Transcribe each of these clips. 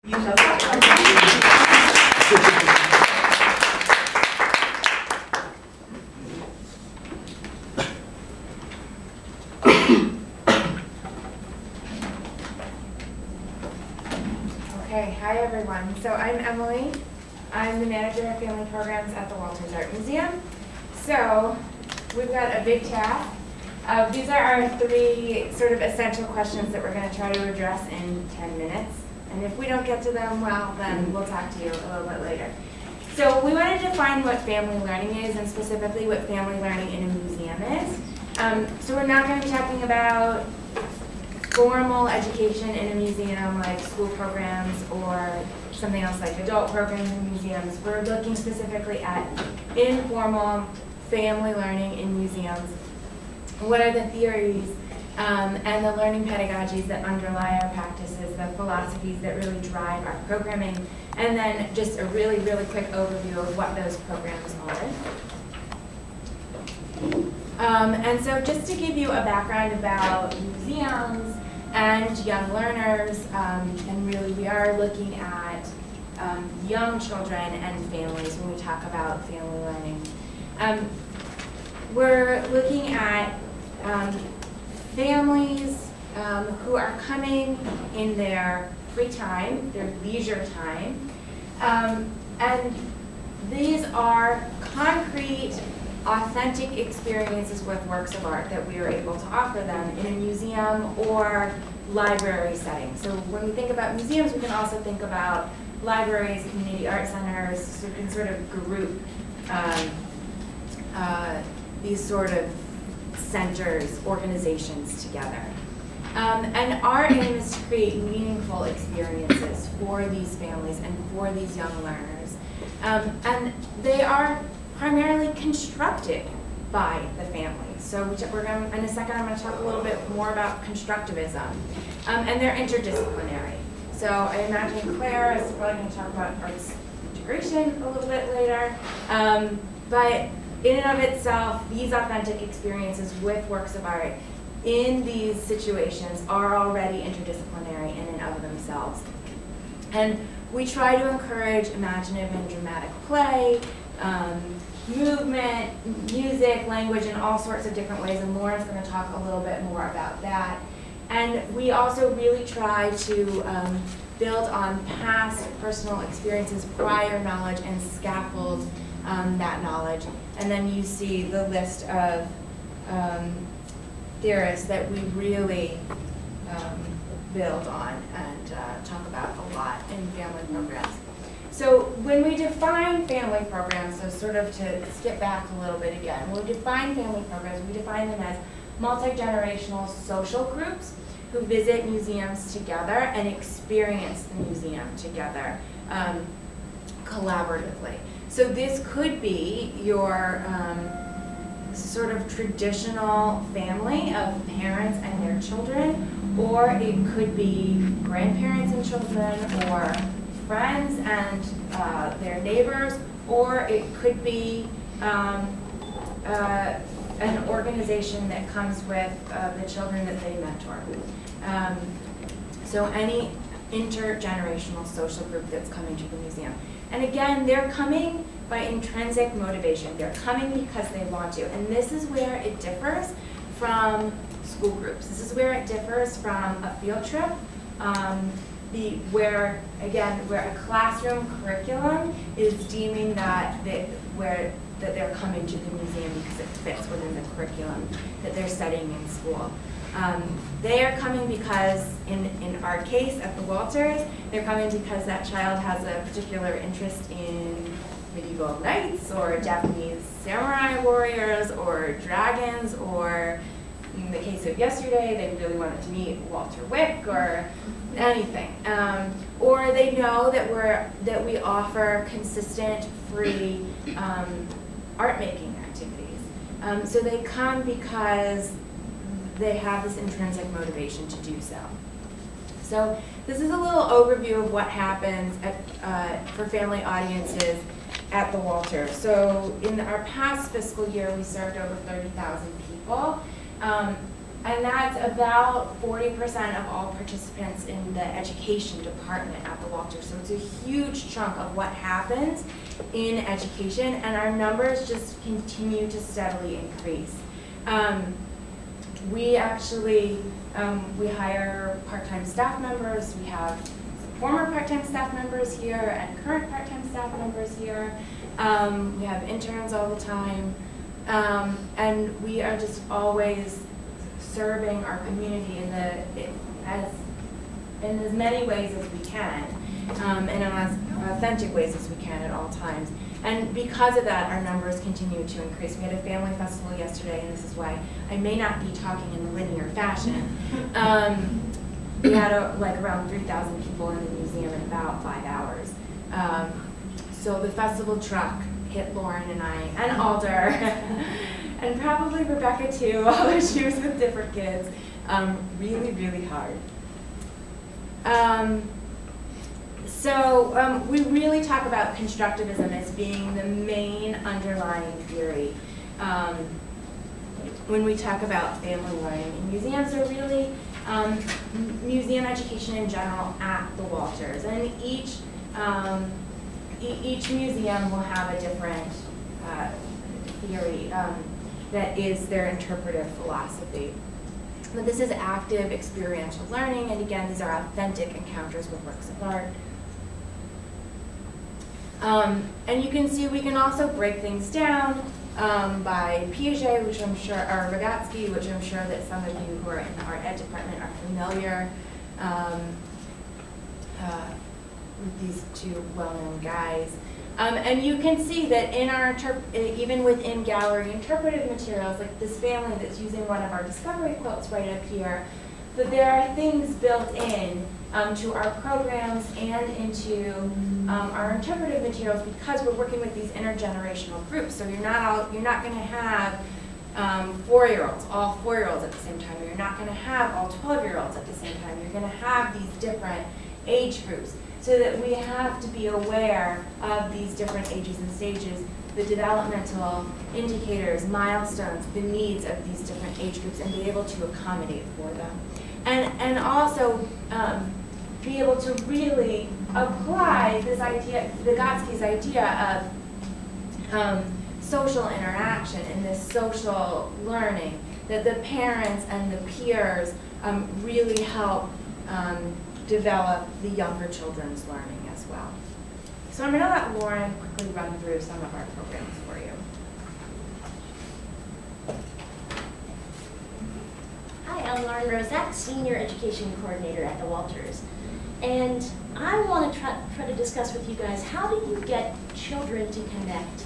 You shall talk. Okay, hi everyone. So I'm Emily. I'm the manager of family programs at the Walters Art Museum. So we've got a big task. These are our three sort of essential questions that we're going to try to address in 10 minutes. And if we don't get to them, well, then we'll talk to you a little bit later. So we want to define what family learning is, and specifically what family learning in a museum is. So we're not going to be talking about formal education in a museum like school programs or something else like adult programs in museums. We're looking specifically at informal family learning in museums. What are the theories and the learning pedagogies that underlie our practices, the philosophies that really drive our programming, and then just a really, really quick overview of what those programs are. And so just to give you a background about museums and young learners, and really we are looking at young children and families when we talk about family learning. We're looking at families who are coming in their free time, their leisure time, and these are concrete, authentic experiences with works of art that we are able to offer them in a museum or library setting. So when we think about museums, we can also think about libraries, community art centers, so we can sort of group these sort of centers, organizations together. And our aim is to create meaningful experiences for these families and for these young learners. And they are primarily constructed by the families. So we're going to, in a second, I'm going to talk a little bit more about constructivism. And they're interdisciplinary. So I imagine Claire is probably going to talk about arts integration a little bit later. But in and of itself, these authentic experiences with works of art in these situations are already interdisciplinary in and of themselves. And we try to encourage imaginative and dramatic play, movement, music, language, in all sorts of different ways, and Lauren's going to talk a little bit more about that. And we also really try to build on past personal experiences, prior knowledge, and scaffold that knowledge. And then you see the list of theorists that we really build on and talk about a lot in family programs. So when we define family programs, so sort of to skip back a little bit again, when we define family programs, we define them as multi-generational social groups who visit museums together and experience the museum together collaboratively. So this could be your sort of traditional family of parents and their children, or it could be grandparents and children, or friends and their neighbors, or it could be an organization that comes with the children that they mentor. So any intergenerational social group that's coming to the museum. And again, they're coming by intrinsic motivation. They're coming because they want to. And this is where it differs from school groups. This is where it differs from a field trip, where a classroom curriculum is deeming that they're coming to the museum because it fits within the curriculum that they're studying in school. They are coming because, in our case at the Walters, they're coming because that child has a particular interest in medieval knights or Japanese samurai warriors or dragons, or in the case of yesterday, they really wanted to meet Walter Wick or anything. Or they know that we offer consistent, free art making activities. So they come because they have this intrinsic motivation to do so. So this is a little overview of what happens for family audiences at the Walters. So in our past fiscal year, we served over 30,000 people. And that's about 40% of all participants in the education department at the Walters. So it's a huge chunk of what happens in education, and our numbers just continue to steadily increase. We actually, we hire part-time staff members. We have former part-time staff members here and current part-time staff members here. We have interns all the time. And we are just always serving our community in as many ways as we can, and in as authentic ways as we can at all times. And because of that, our numbers continue to increase. We had a family festival yesterday, and this is why I may not be talking in a linear fashion. We had like around 3,000 people in the museum in about 5 hours. So the festival truck hit Lauren and I, and Alder, and probably Rebecca too, although she was with different kids, really, really hard. We really talk about constructivism as being the main underlying theory when we talk about family learning. And museums are really museum education in general at the Walters, and each museum will have a different theory that is their interpretive philosophy. But this is active experiential learning, and again, these are authentic encounters with works of art. And you can see we can also break things down by Piaget, which I'm sure, or Vygotsky, which I'm sure that some of you who are in the art ed department are familiar with these two well-known guys. And you can see that in our, even within gallery interpretive materials, like this family that's using one of our discovery quotes right up here, that there are things built in to our programs and into our interpretive materials because we're working with these intergenerational groups. So you're not going to have 4-year-olds, all 4-year-olds at the same time. You're not going to have all 12-year-olds at the same time. You're going to have these different age groups, so that we have to be aware of these different ages and stages, the developmental indicators, milestones, the needs of these different age groups, and be able to accommodate for them. And also be able to really apply this idea, Vygotsky's idea of social interaction and this social learning, that the parents and the peers really help develop the younger children's learning as well. So I'm going to let Lauren quickly run through some of our programs for you. Hi, I'm Lauren Roszak, Senior Education Coordinator at the Walters. And I want to try to discuss with you guys, how do you get children to connect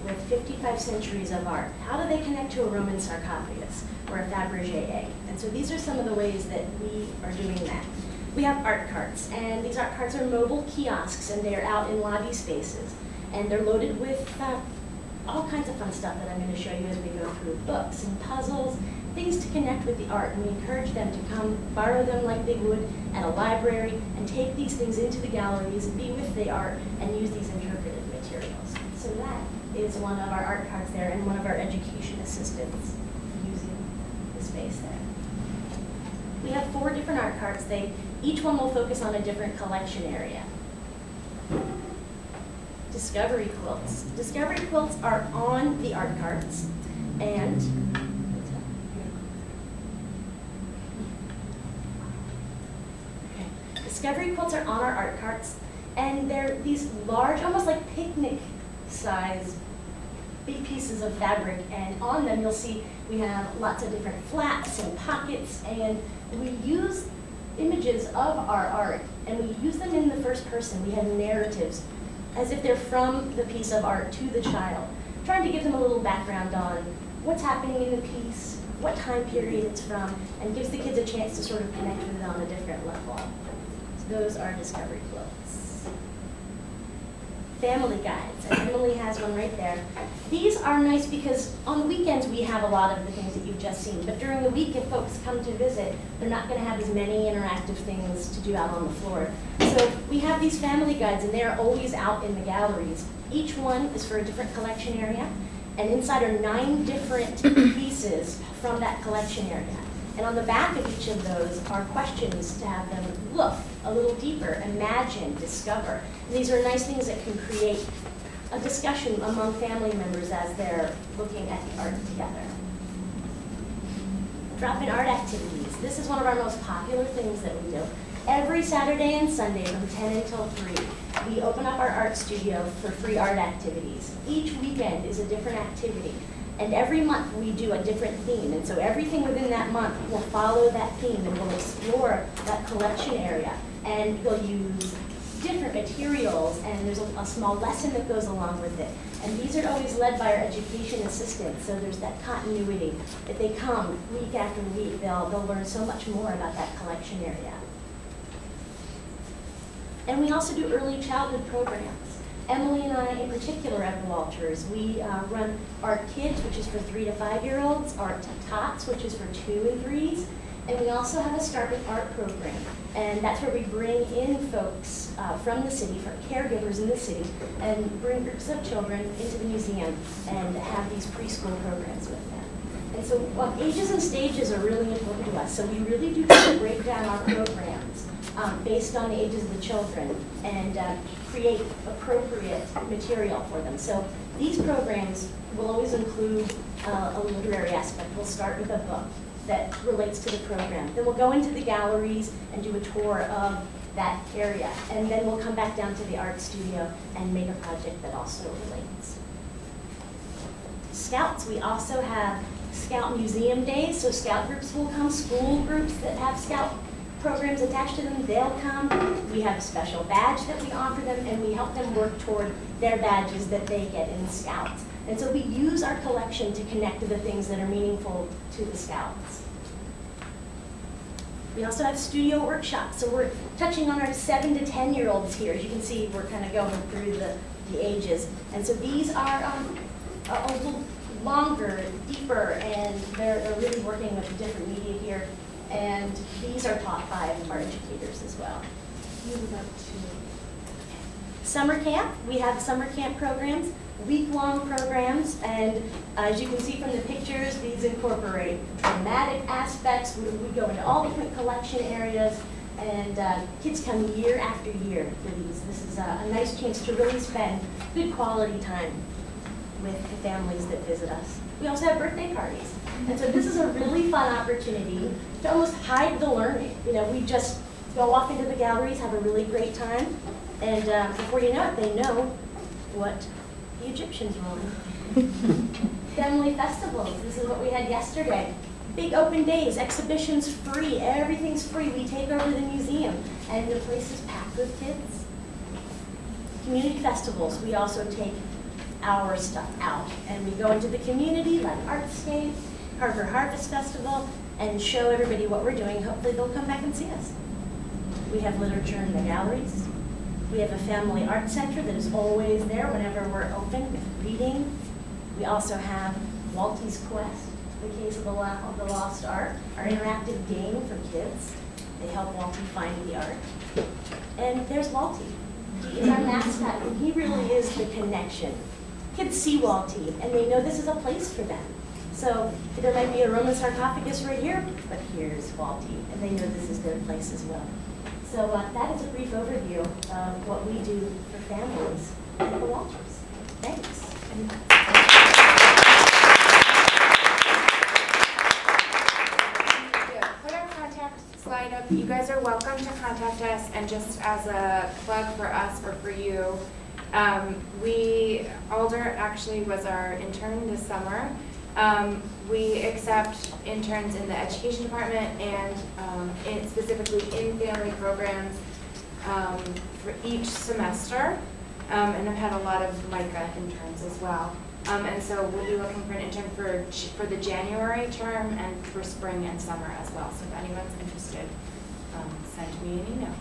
with 55 centuries of art? How do they connect to a Roman sarcophagus or a Fabergé egg? And so these are some of the ways that we are doing that. We have art carts, and these art carts are mobile kiosks, and they're out in lobby spaces. And they're loaded with all kinds of fun stuff that I'm going to show you as we go through, books and puzzles, things to connect with the art. And we encourage them to come borrow them like they would at a library and take these things into the galleries, be with the art, and use these interpretive materials. So that is one of our art carts there, and one of our education assistants using the space there. We have 4 different art carts. Each one will focus on a different collection area. Discovery quilts. Discovery quilts are on the art carts, and discovery quilts are on our art carts, and they're these large, almost like picnic-sized big pieces of fabric, and on them you'll see we have lots of different flaps and pockets, and we use images of our art, and we use them in the first person. We have narratives as if they're from the piece of art to the child, trying to give them a little background on what's happening in the piece, what time period it's from, and gives the kids a chance to sort of connect with it on a different level. So those are discovery quilts. Family guides, and Emily has one right there. These are nice because on the weekends we have a lot of the things that you've just seen, but during the week if folks come to visit, they're not going to have as many interactive things to do out on the floor. So we have these family guides, and they're always out in the galleries. Each one is for a different collection area, and inside are 9 different pieces from that collection area. And on the back of each of those are questions to have them look a little deeper, imagine, discover. And these are nice things that can create a discussion among family members as they're looking at the art together. Drop-in art activities. This is one of our most popular things that we do. Every Saturday and Sunday from 10 until 3, we open up our art studio for free art activities. Each weekend is a different activity. And every month we do a different theme. And so everything within that month will follow that theme and we'll explore that collection area. And we'll use different materials, and there's a small lesson that goes along with it. And these are always led by our education assistants, so there's that continuity. If they come week after week, they'll learn so much more about that collection area. And we also do early childhood programs. Emily and I, in particular at the Walters, we run Art Kids, which is for 3 to 5-year-olds, Art Tots, which is for 2 and 3s, and we also have a Start with Art program. And that's where we bring in folks from the city, from caregivers in the city, and bring groups of children into the museum and have these preschool programs with them. And so ages and stages are really important to us, so we really do try to break down our programs based on the ages of the children and create appropriate material for them. So these programs will always include a literary aspect. We'll start with a book that relates to the program. Then we'll go into the galleries and do a tour of that area. And then we'll come back down to the art studio and make a project that also relates. Scouts, we also have Scout Museum Days, so Scout groups will come, school groups that have Scout programs attached to them, they'll come. We have a special badge that we offer them, and we help them work toward their badges that they get in Scouts. And so we use our collection to connect to the things that are meaningful to the Scouts. We also have studio workshops, so we're touching on our 7 to 10-year-olds here. As you can see, we're kind of going through the ages. And so these are a little longer, deeper, and they're really working with different media here. And these are taught by our educators as well. Summer camp, we have summer camp programs, week-long programs, and as you can see from the pictures, these incorporate thematic aspects. We go into all different collection areas, and kids come year after year for these. This is a nice chance to really spend good quality time with the families that visit us. We also have birthday parties. And so this is a really fun opportunity to almost hide the learning. You know, we just go off into the galleries, have a really great time, and before you know it, they know what the Egyptians were on. Family festivals, this is what we had yesterday. Big open days, exhibitions free, everything's free. We take over the museum, and the place is packed with kids. Community festivals, we also take our stuff out, and we go into the community like Artscape, Harbor Harvest Festival, and show everybody what we're doing. Hopefully they'll come back and see us. We have literature in the galleries. We have a family art center that is always there whenever we're open with reading. We also have Waltie's Quest, the case of the lost art, our interactive game for kids. They help Waltie find the art. And there's Waltie. He is our mascot, and he really is the connection. Kids see Waltie, and they know this is a place for them. So there might be a Roman sarcophagus right here, but here's Waltie, and they know this is their place as well. So that is a brief overview of what we do for families at the Walters. Thanks. Put our contact slide up. You guys are welcome to contact us, and just as a plug for us or for you, Alder actually was our intern this summer. We accept interns in the education department and specifically in family programs for each semester, and I've had a lot of MyICA interns as well. And so we'll be looking for an intern for the January term and for spring and summer as well. So if anyone's interested, send me an email.